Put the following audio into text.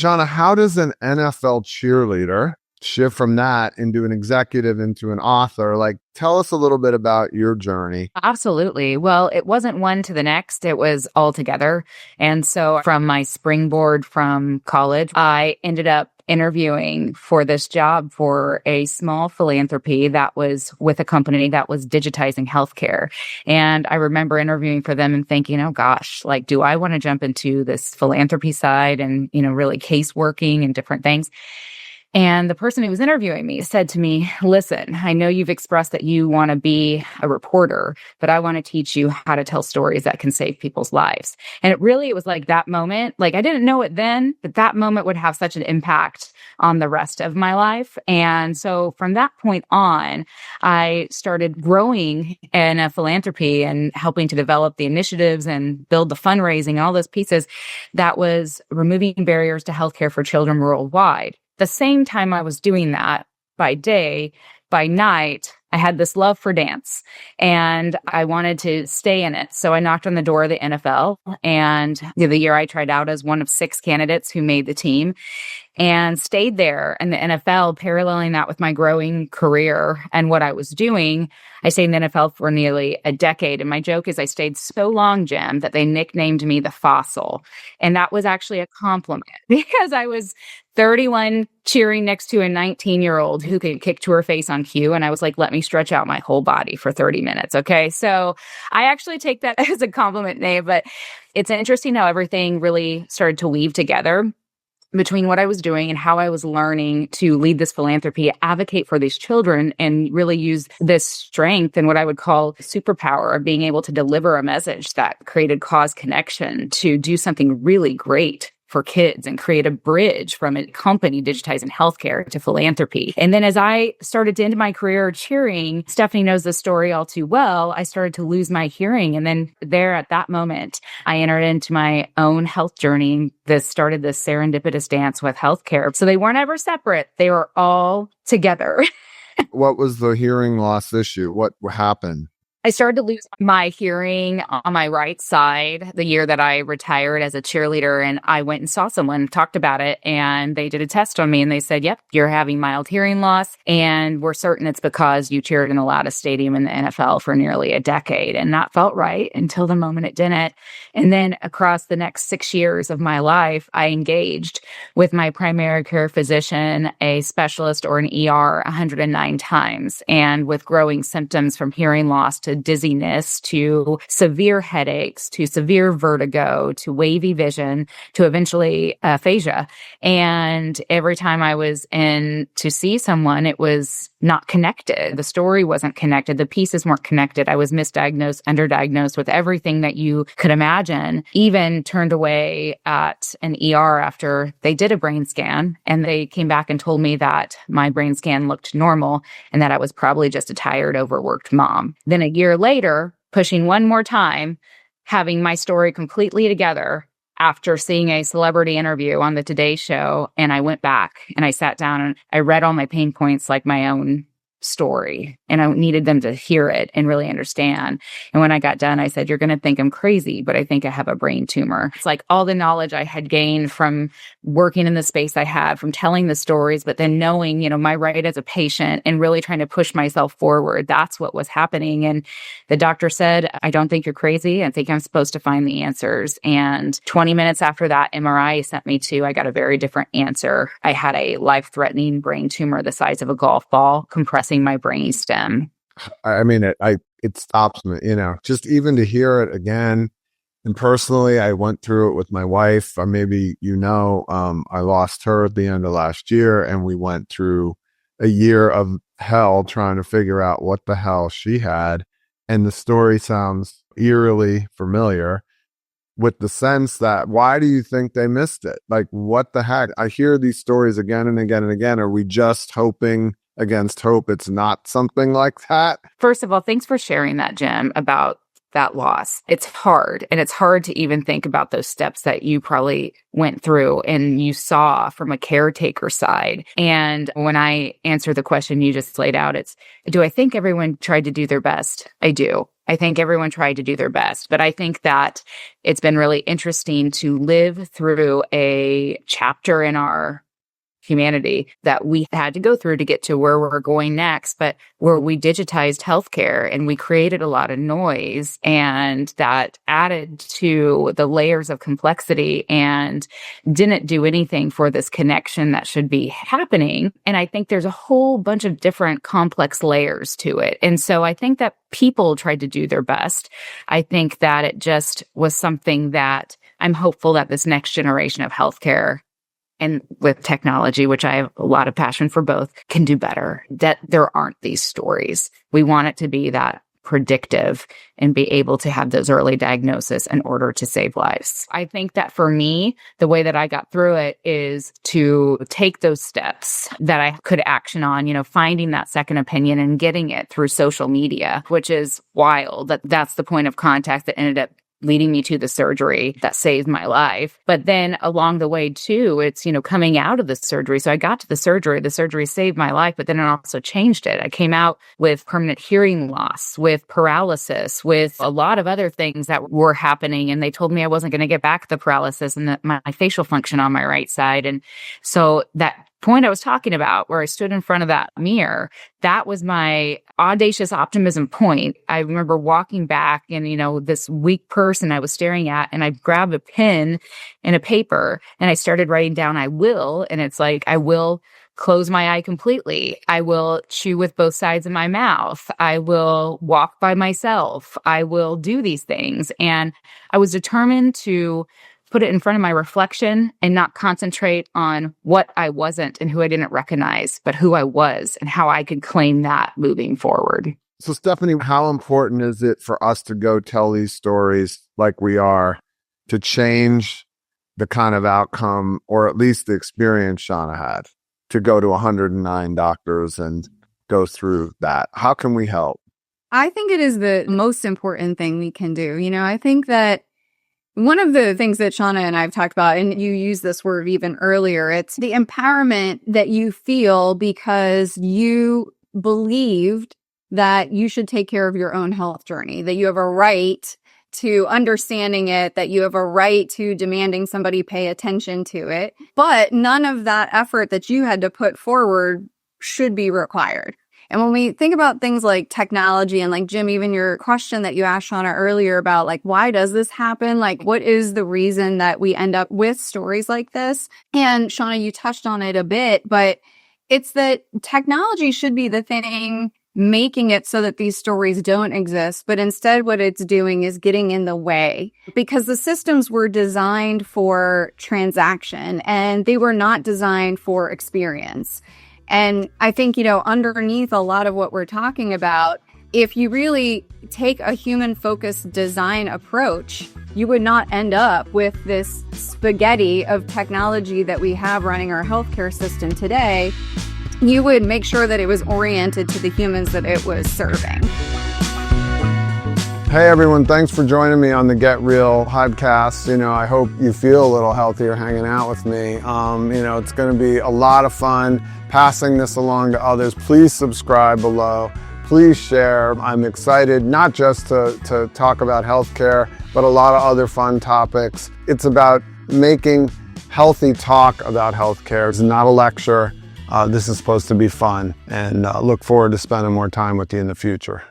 Shanna, how does an NFL cheerleader shift from that into an executive, into an author? Like, tell us a little bit about your journey. Absolutely. Well, it wasn't one to the next. It was all together. And so from my springboard from college, I ended up interviewing for this job for a small philanthropy that was with a company that was digitizing healthcare. And I remember interviewing for them and thinking, oh gosh, like, do I want to jump into this philanthropy side and, really case working and different things? And the person who was interviewing me said to me, listen, I know you've expressed that you want to be a reporter, but I want to teach you how to tell stories that can save people's lives. And it was like that moment, like I didn't know it then, but that moment would have such an impact on the rest of my life. And so from that point on, I started growing in a philanthropy and helping to develop the initiatives and build the fundraising, all those pieces that was removing barriers to healthcare for children worldwide. The same time I was doing that, by day, by night, I had this love for dance and I wanted to stay in it. So I knocked on the door of the NFL, and the year I tried out as one of 6 candidates who made the team and stayed there in the NFL, paralleling that with my growing career and what I was doing. I stayed in the NFL for nearly a decade. And my joke is I stayed so long, Jim, that they nicknamed me the Fossil. And that was actually a compliment because I was 31 cheering next to a 19-year-old who could kick to her face on cue. And I was like, let me stretch out my whole body for 30 minutes. Okay. So I actually take that as a compliment, Nate, but it's interesting how everything really started to weave together between what I was doing and how I was learning to lead this philanthropy, advocate for these children, and really use this strength and what I would call superpower of being able to deliver a message that created cause connection to do something really great for kids and create a bridge from a company digitizing healthcare to philanthropy. And then as I started to end my career cheering, Stephanie knows the story all too well, I started to lose my hearing. And then there at that moment, I entered into my own health journey. This started this serendipitous dance with healthcare. So they weren't ever separate. They were all together. What was the hearing loss issue? What happened? I started to lose my hearing on my right side the year that I retired as a cheerleader. And I went and saw someone, talked about it, and they did a test on me. And they said, yep, you're having mild hearing loss. And we're certain it's because you cheered in the loudest stadium in the NFL for nearly a decade. And that felt right until the moment it didn't. And then across the next 6 years of my life, I engaged with my primary care physician, a specialist, or an ER 109 times. And with growing symptoms from hearing loss to dizziness, to severe headaches, to severe vertigo, to wavy vision, to eventually aphasia. And every time I was in to see someone, it was not connected. The story wasn't connected. The pieces weren't connected. I was misdiagnosed, underdiagnosed with everything that you could imagine, even turned away at an ER after they did a brain scan. And they came back and told me that my brain scan looked normal and that I was probably just a tired, overworked mom. Then a year later, pushing one more time, having my story completely together after seeing a celebrity interview on the Today Show. And I went back and I sat down and I read all my pain points like my own story. And I needed them to hear it and really understand. And when I got done, I said, you're going to think I'm crazy, but I think I have a brain tumor. It's like all the knowledge I had gained from working in the space I had, from telling the stories, but then knowing, my right as a patient and really trying to push myself forward. That's what was happening. And the doctor said, I don't think you're crazy. I think I'm supposed to find the answers. And 20 minutes after that MRI he sent me to, I got a very different answer. I had a life-threatening brain tumor the size of a golf ball compressing my brain stem. I mean, it stops me, just even to hear it again. And personally, I went through it with my wife. Maybe, I lost her at the end of last year, and we went through a year of hell trying to figure out what the hell she had. And the story sounds eerily familiar, with the sense that, why do you think they missed it? Like, what the heck? I hear these stories again and again and again. Are we just hoping against hope it's not something like that? First of all, thanks for sharing that, Jim, about that loss. It's hard. And it's hard to even think about those steps that you probably went through and you saw from a caretaker side. And when I answer the question you just laid out, it's, do I think everyone tried to do their best? I do. I think everyone tried to do their best. But I think that it's been really interesting to live through a chapter in our humanity that we had to go through to get to where we're going next, but where we digitized healthcare and we created a lot of noise, and that added to the layers of complexity and didn't do anything for this connection that should be happening. And I think there's a whole bunch of different complex layers to it. And so I think that people tried to do their best. I think that it just was something that I'm hopeful that this next generation of healthcare and with technology, which I have a lot of passion for both, can do better, that there aren't these stories. We want it to be that predictive and be able to have those early diagnoses in order to save lives. I think that for me, the way that I got through it is to take those steps that I could action on, finding that second opinion and getting it through social media, which is wild. That's the point of contact that ended up leading me to the surgery that saved my life. But then along the way too, it's, coming out of the surgery. So I got to the surgery saved my life, but then it also changed it. I came out with permanent hearing loss, with paralysis, with a lot of other things that were happening. And they told me I wasn't going to get back the paralysis and my facial function on my right side. And so that point I was talking about where I stood in front of that mirror, that was my audacious optimism point. I remember walking back and, this weak person I was staring at, and I grabbed a pen and a paper and I started writing down, I will. And it's like, I will close my eye completely. I will chew with both sides of my mouth. I will walk by myself. I will do these things. And I was determined to put it in front of my reflection and not concentrate on what I wasn't and who I didn't recognize, but who I was and how I could claim that moving forward. So, Stephanie, how important is it for us to go tell these stories like we are to change the kind of outcome, or at least the experience Shanna had, to go to 109 doctors and go through that? How can we help? I think it is the most important thing we can do. I think that one of the things that Shanna and I have talked about, and you used this word even earlier, it's the empowerment that you feel because you believed that you should take care of your own health journey, that you have a right to understanding it, that you have a right to demanding somebody pay attention to it. But none of that effort that you had to put forward should be required. And when we think about things like technology and like, Jim, even your question that you asked Shanna earlier about like, why does this happen? Like, what is the reason that we end up with stories like this? And Shanna, you touched on it a bit, but it's that technology should be the thing making it so that these stories don't exist. But instead, what it's doing is getting in the way, because the systems were designed for transaction and they were not designed for experience. And I think, underneath a lot of what we're talking about, if you really take a human-focused design approach, you would not end up with this spaghetti of technology that we have running our healthcare system today. You would make sure that it was oriented to the humans that it was serving. Hey everyone, thanks for joining me on the Get Real podcast. I hope you feel a little healthier hanging out with me. It's going to be a lot of fun passing this along to others. Please subscribe below. Please share. I'm excited not just to talk about healthcare, but a lot of other fun topics. It's about making healthy talk about healthcare. It's not a lecture. This is supposed to be fun, and look forward to spending more time with you in the future.